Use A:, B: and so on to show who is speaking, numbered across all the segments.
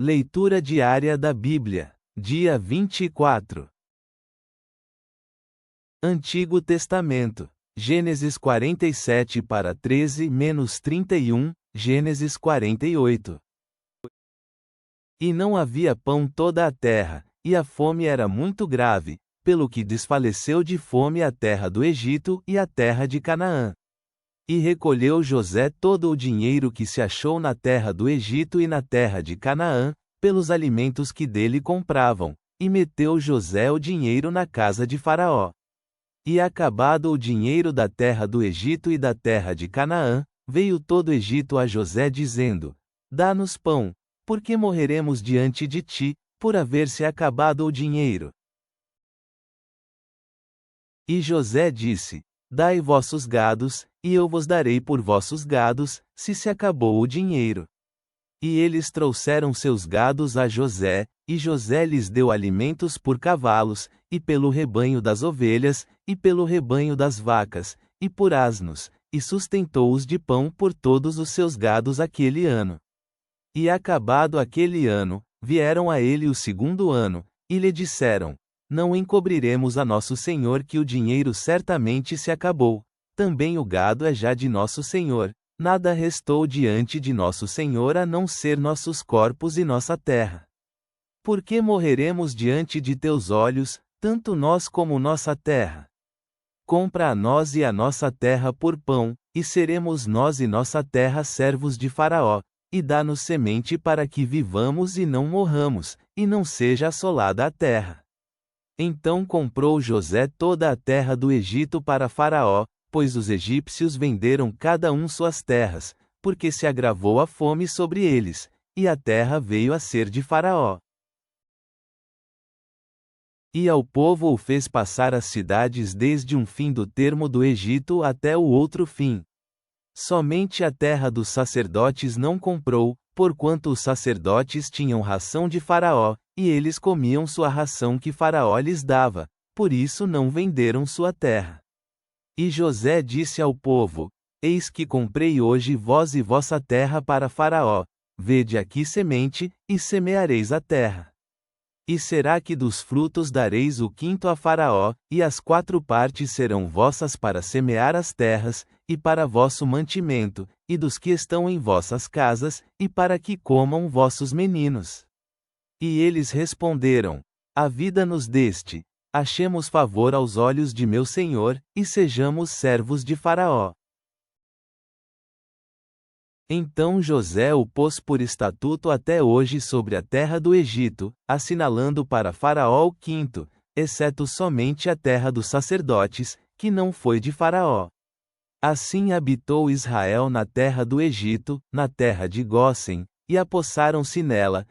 A: Leitura diária da Bíblia, dia 24. Antigo Testamento, Gênesis 47 para 13-31, Gênesis 48. E não havia pão toda a terra, e a fome era muito grave, pelo que desfaleceu de fome a terra do Egito e a terra de Canaã. E recolheu José todo o dinheiro que se achou na terra do Egito e na terra de Canaã, pelos alimentos que dele compravam, e meteu José o dinheiro na casa de Faraó. E acabado o dinheiro da terra do Egito e da terra de Canaã, veio todo o Egito a José dizendo: Dá-nos pão, porque morreremos diante de ti, por haver-se acabado o dinheiro. E José disse: Dai vossos gados, e eu vos darei por vossos gados, se acabou o dinheiro. E eles trouxeram seus gados a José, e José lhes deu alimentos por cavalos, e pelo rebanho das ovelhas, e pelo rebanho das vacas, e por asnos, e sustentou-os de pão por todos os seus gados aquele ano. E acabado aquele ano, vieram a ele o segundo ano, e lhe disseram: Não encobriremos a nosso senhor que o dinheiro certamente se acabou, também o gado é já de nosso senhor, nada restou diante de nosso senhor a não ser nossos corpos e nossa terra. Por que morreremos diante de teus olhos, tanto nós como nossa terra? Compra a nós e a nossa terra por pão, e seremos nós e nossa terra servos de Faraó, e dá-nos semente para que vivamos e não morramos, e não seja assolada a terra. Então comprou José toda a terra do Egito para Faraó, pois os egípcios venderam cada um suas terras, porque se agravou a fome sobre eles, e a terra veio a ser de Faraó. E ao povo o fez passar as cidades desde um fim do termo do Egito até o outro fim. Somente a terra dos sacerdotes não comprou, porquanto os sacerdotes tinham ração de Faraó, e eles comiam sua ração que Faraó lhes dava, por isso não venderam sua terra. E José disse ao povo: Eis que comprei hoje vós e vossa terra para Faraó, vede aqui semente, e semeareis a terra. E será que dos frutos dareis o quinto a Faraó, e as 4 partes serão vossas para semear as terras, e para vosso mantimento, e dos que estão em vossas casas, e para que comam vossos meninos? E eles responderam: A vida nos deste, achemos favor aos olhos de meu senhor, e sejamos servos de Faraó. Então José o pôs por estatuto até hoje sobre a terra do Egito, assinalando para Faraó o quinto, exceto somente a terra dos sacerdotes, que não foi de Faraó. Assim habitou Israel na terra do Egito, na terra de Gósen, e apossaram-se nela,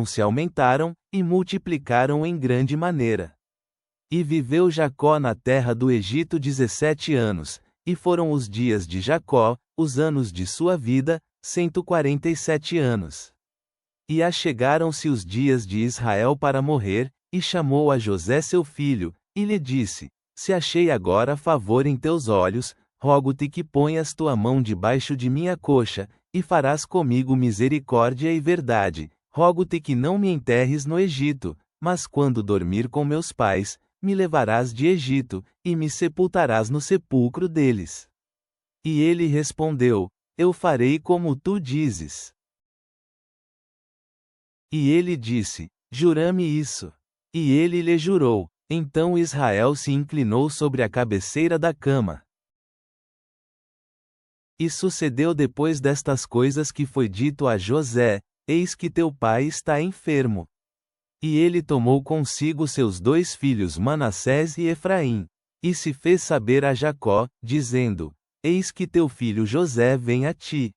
A: se aumentaram, e multiplicaram em grande maneira. E viveu Jacó na terra do Egito 17 anos, e foram os dias de Jacó, os anos de sua vida, 147 anos. E achegaram-se os dias de Israel para morrer, e chamou a José seu filho, e lhe disse: Se achei agora favor em teus olhos, rogo-te que ponhas tua mão debaixo de minha coxa, e farás comigo misericórdia e verdade, rogo-te que não me enterres no Egito, mas quando dormir com meus pais, me levarás de Egito, e me sepultarás no sepulcro deles. E ele respondeu: Eu farei como tu dizes. E ele disse: Jura-me isso. E ele lhe jurou. Então Israel se inclinou sobre a cabeceira da cama. E sucedeu depois destas coisas que foi dito a José: Eis que teu pai está enfermo. E ele tomou consigo seus 2 filhos Manassés e Efraim, e se fez saber a Jacó, dizendo: Eis que teu filho José vem a ti.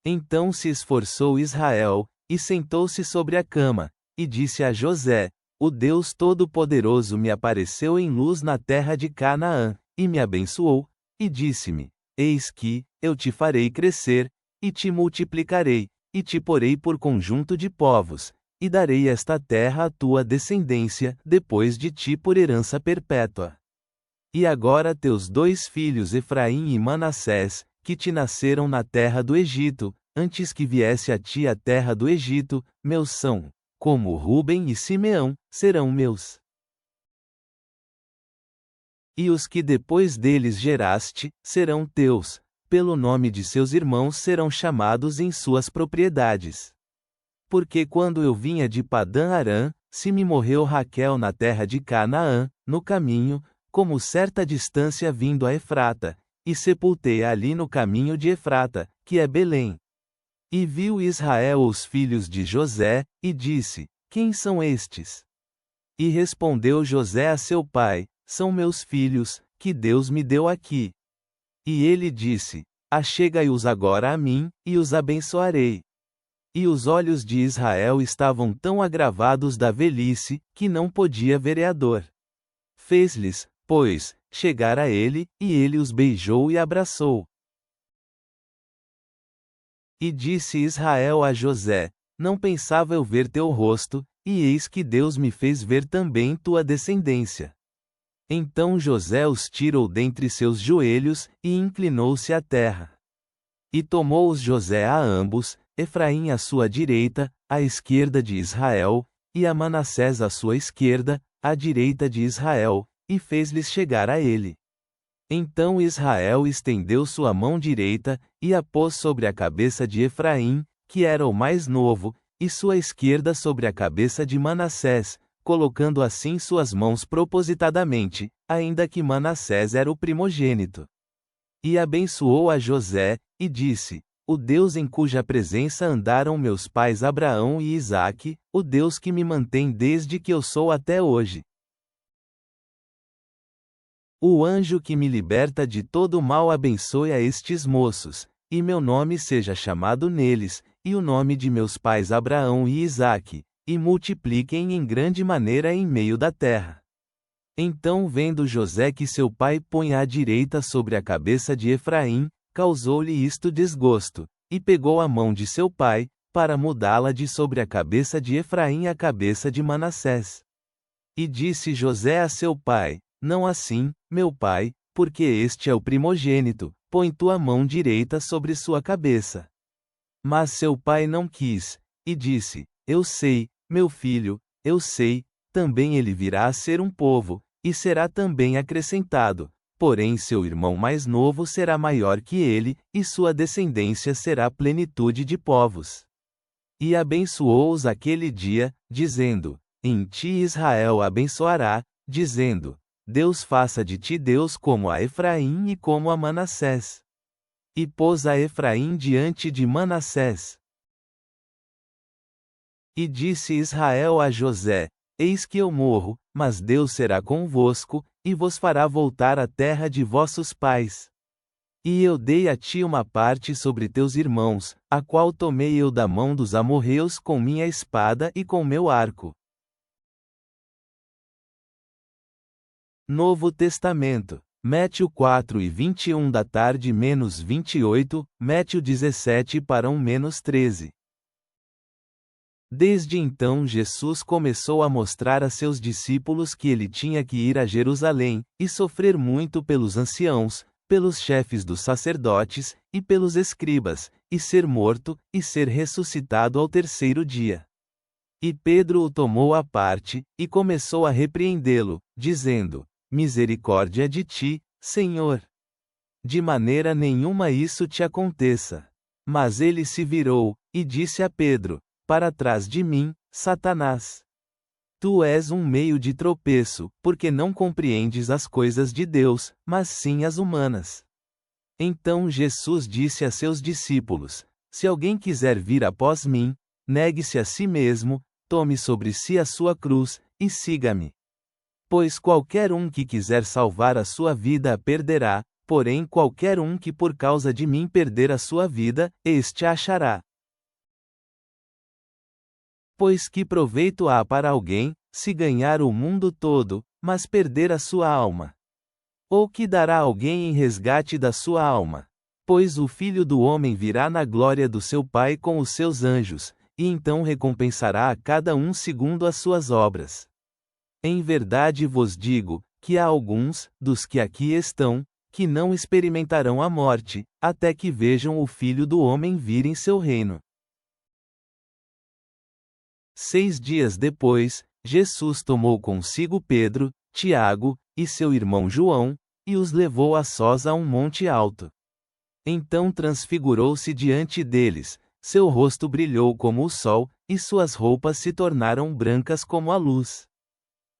A: Então se esforçou Israel, e sentou-se sobre a cama, e disse a José: O Deus Todo-Poderoso me apareceu em luz na terra de Canaã, e me abençoou, e disse-me: Eis que, eu te farei crescer, e te multiplicarei, e te porei por conjunto de povos, e darei esta terra à tua descendência, depois de ti por herança perpétua. E agora teus 2 filhos Efraim e Manassés, que te nasceram na terra do Egito, antes que viesse a ti a terra do Egito, meus são, como Ruben e Simeão, serão meus. E os que depois deles geraste, serão teus, pelo nome de seus irmãos serão chamados em suas propriedades. Porque quando eu vinha de Padã Arã, se me morreu Raquel na terra de Canaã, no caminho, como certa distância vindo a Efrata, e sepultei ali no caminho de Efrata, que é Belém. E viu Israel os filhos de José, e disse: Quem são estes? E respondeu José a seu pai: São meus filhos, que Deus me deu aqui. E ele disse: Achega-os agora a mim, e os abençoarei. E os olhos de Israel estavam tão agravados da velhice, que não podia vereador. Fez-lhes, pois, chegar a ele, e ele os beijou e abraçou. E disse Israel a José: Não pensava eu ver teu rosto, e eis que Deus me fez ver também tua descendência. Então José os tirou dentre seus joelhos, e inclinou-se à terra. E tomou-os José a ambos, Efraim à sua direita, à esquerda de Israel, e a Manassés à sua esquerda, à direita de Israel, e fez-lhes chegar a ele. Então Israel estendeu sua mão direita, e a pôs sobre a cabeça de Efraim, que era o mais novo, e sua esquerda sobre a cabeça de Manassés, colocando assim suas mãos propositadamente, ainda que Manassés era o primogênito. E abençoou a José, e disse: O Deus em cuja presença andaram meus pais Abraão e Isaque, o Deus que me mantém desde que eu sou até hoje. O anjo que me liberta de todo mal abençoe a estes moços, e meu nome seja chamado neles, e o nome de meus pais Abraão e Isaque, e multipliquem em grande maneira em meio da terra. Então vendo José que seu pai põe à direita sobre a cabeça de Efraim, causou-lhe isto desgosto, e pegou a mão de seu pai, para mudá-la de sobre a cabeça de Efraim à cabeça de Manassés. E disse José a seu pai: Não assim, meu pai, porque este é o primogênito, põe tua mão direita sobre sua cabeça. Mas seu pai não quis, e disse: Eu sei, meu filho, eu sei, também ele virá a ser um povo, e será também acrescentado, porém seu irmão mais novo será maior que ele, e sua descendência será plenitude de povos. E abençoou-os aquele dia, dizendo: Em ti Israel abençoará, dizendo: Deus faça de ti Deus como a Efraim e como a Manassés. E pôs a Efraim diante de Manassés. E disse Israel a José: Eis que eu morro, mas Deus será convosco, e vos fará voltar à terra de vossos pais. E eu dei a ti uma parte sobre teus irmãos, a qual tomei eu da mão dos amorreus com minha espada e com meu arco. Novo Testamento. Métio 4:21 da tarde menos 28, Métio 17 para 1 menos 13. Desde então Jesus começou a mostrar a seus discípulos que ele tinha que ir a Jerusalém, e sofrer muito pelos anciãos, pelos chefes dos sacerdotes, e pelos escribas, e ser morto, e ser ressuscitado ao terceiro dia. E Pedro o tomou à parte, e começou a repreendê-lo, dizendo: Misericórdia de ti, Senhor! De maneira nenhuma isso te aconteça. Mas ele se virou, e disse a Pedro: Para trás de mim, Satanás! Tu és um meio de tropeço, porque não compreendes as coisas de Deus, mas sim as humanas. Então Jesus disse a seus discípulos: Se alguém quiser vir após mim, negue-se a si mesmo, tome sobre si a sua cruz, e siga-me. Pois qualquer um que quiser salvar a sua vida a perderá, porém qualquer um que por causa de mim perder a sua vida, este a achará. Pois que proveito há para alguém, se ganhar o mundo todo, mas perder a sua alma? Ou que dará alguém em resgate da sua alma? Pois o Filho do Homem virá na glória do seu Pai com os seus anjos, e então recompensará a cada um segundo as suas obras. Em verdade vos digo, que há alguns, dos que aqui estão, que não experimentarão a morte, até que vejam o Filho do Homem vir em seu reino. 6 dias depois, Jesus tomou consigo Pedro, Tiago, e seu irmão João, e os levou a sós a um monte alto. Então transfigurou-se diante deles, seu rosto brilhou como o sol, e suas roupas se tornaram brancas como a luz.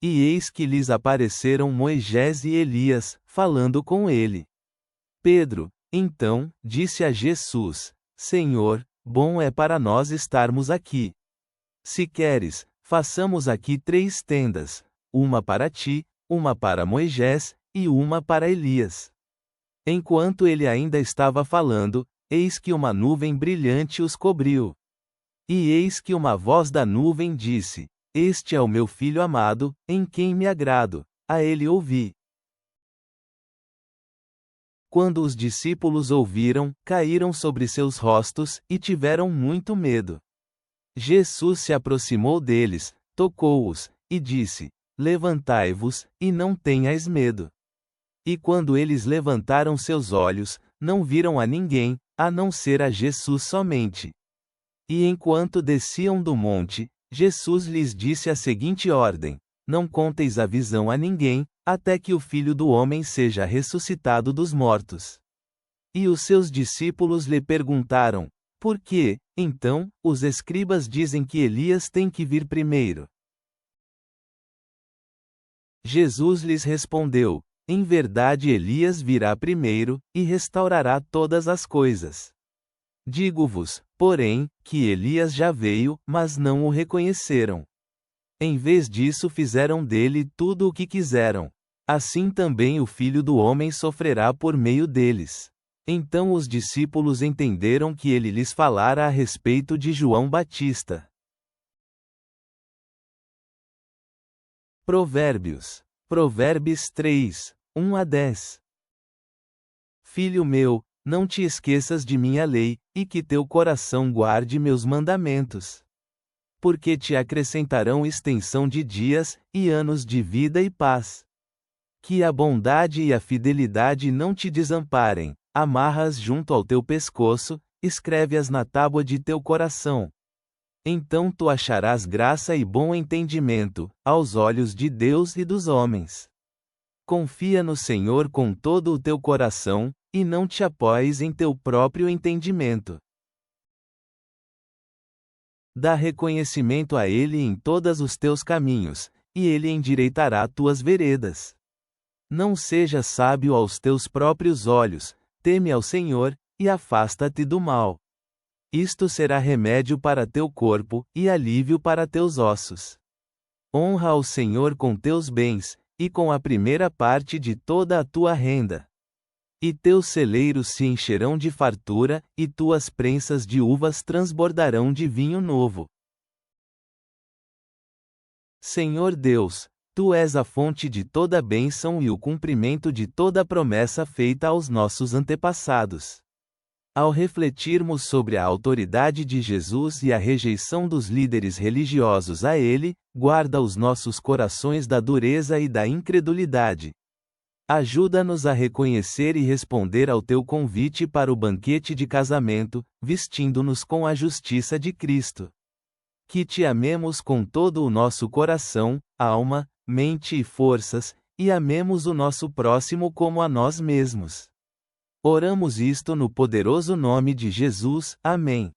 A: E eis que lhes apareceram Moisés e Elias, falando com ele. Pedro, então, disse a Jesus: Senhor, bom é para nós estarmos aqui. Se queres, façamos aqui 3 tendas, uma para ti, uma para Moisés, e uma para Elias. Enquanto ele ainda estava falando, eis que uma nuvem brilhante os cobriu. E eis que uma voz da nuvem disse: Este é o meu filho amado, em quem me agrado, a ele ouvi. Quando os discípulos ouviram, caíram sobre seus rostos, e tiveram muito medo. Jesus se aproximou deles, tocou-os, e disse: Levantai-vos, e não tenhais medo. E quando eles levantaram seus olhos, não viram a ninguém, a não ser a Jesus somente. E enquanto desciam do monte, Jesus lhes disse a seguinte ordem: Não conteis a visão a ninguém, até que o Filho do Homem seja ressuscitado dos mortos. E os seus discípulos lhe perguntaram: Por que, então, os escribas dizem que Elias tem que vir primeiro? Jesus lhes respondeu: Em verdade Elias virá primeiro, e restaurará todas as coisas. Digo-vos, porém, que Elias já veio, mas não o reconheceram. Em vez disso fizeram dele tudo o que quiseram. Assim também o Filho do Homem sofrerá por meio deles. Então os discípulos entenderam que ele lhes falara a respeito de João Batista. Provérbios 3, 1-10. Filho meu, não te esqueças de minha lei, e que teu coração guarde meus mandamentos. Porque te acrescentarão extensão de dias, e anos de vida e paz. Que a bondade e a fidelidade não te desamparem, amarra-as junto ao teu pescoço, escreve-as na tábua de teu coração. Então tu acharás graça e bom entendimento, aos olhos de Deus e dos homens. Confia no Senhor com todo o teu coração, e não te apoies em teu próprio entendimento. Dá reconhecimento a Ele em todos os teus caminhos, e Ele endireitará tuas veredas. Não sejas sábio aos teus próprios olhos, teme ao Senhor, e afasta-te do mal. Isto será remédio para teu corpo, e alívio para teus ossos. Honra ao Senhor com teus bens, e com a primeira parte de toda a tua renda. E teus celeiros se encherão de fartura, e tuas prensas de uvas transbordarão de vinho novo. Senhor Deus, Tu és a fonte de toda bênção e o cumprimento de toda promessa feita aos nossos antepassados. Ao refletirmos sobre a autoridade de Jesus e a rejeição dos líderes religiosos a ele, guarda os nossos corações da dureza e da incredulidade. Ajuda-nos a reconhecer e responder ao teu convite para o banquete de casamento, vestindo-nos com a justiça de Cristo. Que te amemos com todo o nosso coração, alma, mente e forças, e amemos o nosso próximo como a nós mesmos. Oramos isto no poderoso nome de Jesus. Amém.